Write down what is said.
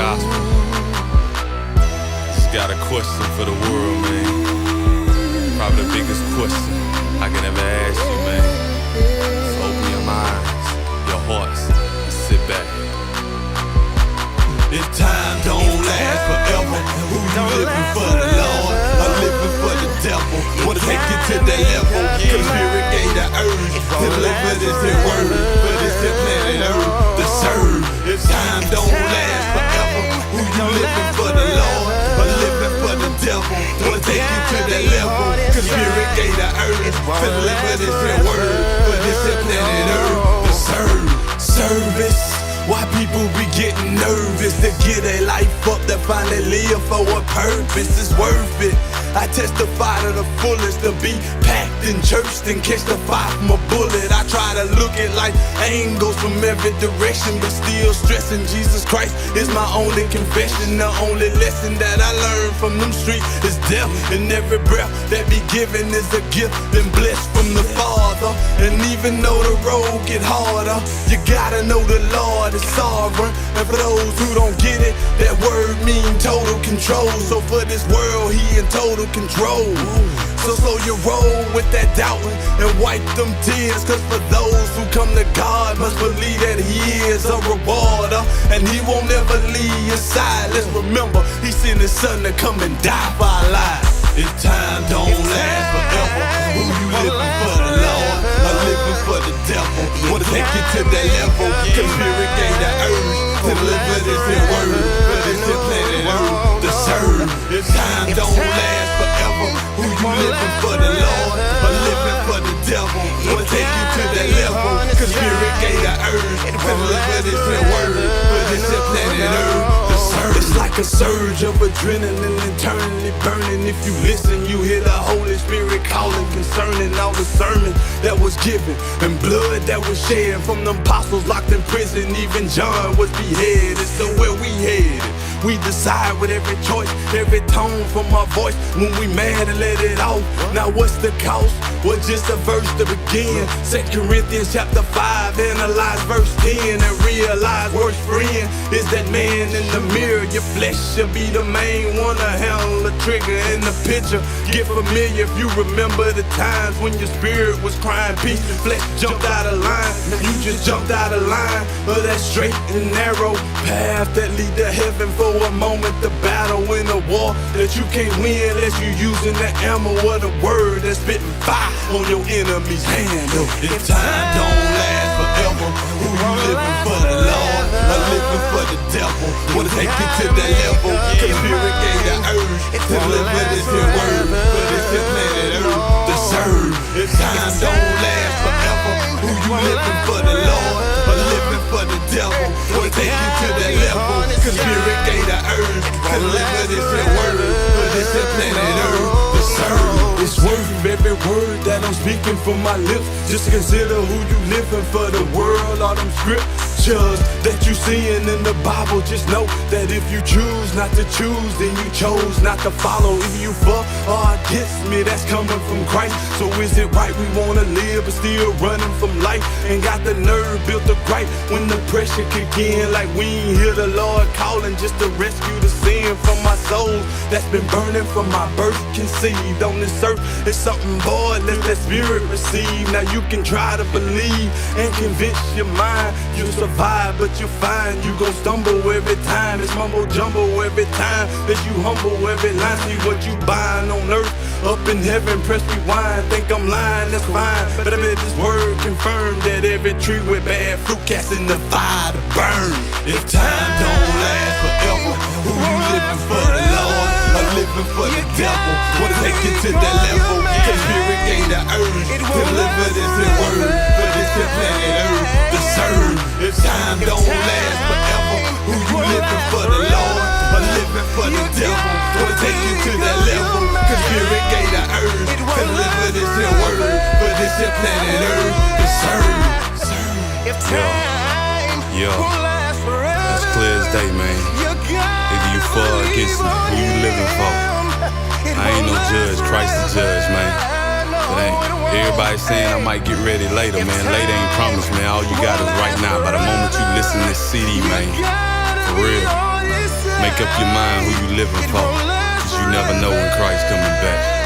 gospel. Just got a question for the world, man. Probably the biggest question I can ever ask you, man. So open your minds, your hearts, and sit back. If time don't last forever, who you living for, the Lord or living for the devil? Wanna take you to that level, cause spirit gave the urge to deliver this here word for this here planet earth to serve. If time don't last forever, who you living for, the Lord or living for the devil? Wanna take you to that level, cause spirit gave the urge to deliver this here word for this here planet earth to serve. Service. Why people be getting nervous to get their life up, to finally live for a purpose is worth it. I testify to the fullest to be packed in church and catch the fire from a bullet. I try to look at life angles from every direction, but still stressing Jesus Christ is my only confession. The only lesson that I learned from them streets is death, and every breath that be given is a gift and blessed from the Father. And even though the road get harder, you gotta know the Lord is sovereign. And for those who don't get it, that word mean total control. So for this world, he in total control. So you roll with that doubting and wipe them tears, cause for those who come to God must believe that he is a rewarder, and he won't ever leave your side. Let's remember, he sent his son to come and die for our lives. If time don't last forever, who you living for, the Lord or living for the devil? Wanna take you to that level, cause spirit gave the urge to deliver this here word for this here planet earth to serve. If time don't last forever, who you living for, the Lord or living for the devil? Wanna take you to that level, cause spirit gave the urge to deliver this here word for this here planet earth to serve. It's like a surge of adrenaline internally burning. If you listen, you hear the Holy Spirit calling concerning all the sermon that was given and blood that was shed from the apostles locked in prison. Even John was beheaded. So where we headed? We decide with every choice, every tone from our voice. When we mad and let it off, now what's the cost? Well, just a verse to begin. 2 Corinthians chapter 5, analyze verse 10 and realize worst friend is that man in the mirror. Your flesh should be the main one to handle the trigger in the picture. Get familiar if you remember the times when your spirit was crying peace. Flesh jumped out of line, you just jumped out of line of that straight and narrow path that lead to heaven. For a moment, the battle in a war that you can't win unless you using the ammo of the word that's spitting fire on your enemy's hand. If time don't last forever, who you living for, the Lord or living for the devil? Wanna take you to that level, cause spirit gave the urge to deliver this here word for this here planet earth to serve. If time don't last forever, who you living for, the Lord or living for the devil? Wanna take you to that level, cause spirit gave the urge to deliver this here word for this here planet earth to serve. It's worth every word that I'm speaking from my lips. Just consider who you living for, the world or them scriptures that you seeing in the Bible. Just know that if you choose not to choose, then you chose not to follow. If you for or against me, that's coming from Christ. So is it right we wanna live but still running from life? Ain't got the nerve built to gripe when the pressure kick in, like we ain't hear the Lord calling just to rescue the sin from my soul that's been burning from my birth conceived on this earth. It's something void, let that spirit receive. Now you can try to believe and convince your mind you'll survive, but you'll find you gon' stumble every time. It's mumbo jumbo every time as you humble every line. See what you buying on earth, up in heaven, press rewind. Think I'm lying, that's fine, but I bet this word confirmed that every tree with bad fruit cast in the fire to burn. If time don't last forever, who you living for, the Lord or living for the devil? Wanna take you to that level, cause spirit gave the urge to deliver this here word for this here planet earth to serve. If time don't last forever, who you living for, the Lord or living for the devil? Wanna take you to that level, cause spirit gave the urge to deliver this here word for this here planet earth to serve. Yo, that's clear as day, man. Either you for or against me, who you living for? I ain't no judge, Christ the judge, man. But ain't everybody saying I might get ready later, man. Later ain't promised, man. All you got is right now. By the moment you listen to this CD, man, for real. Make up your mind who you living for, 'cause you never know when Christ coming back.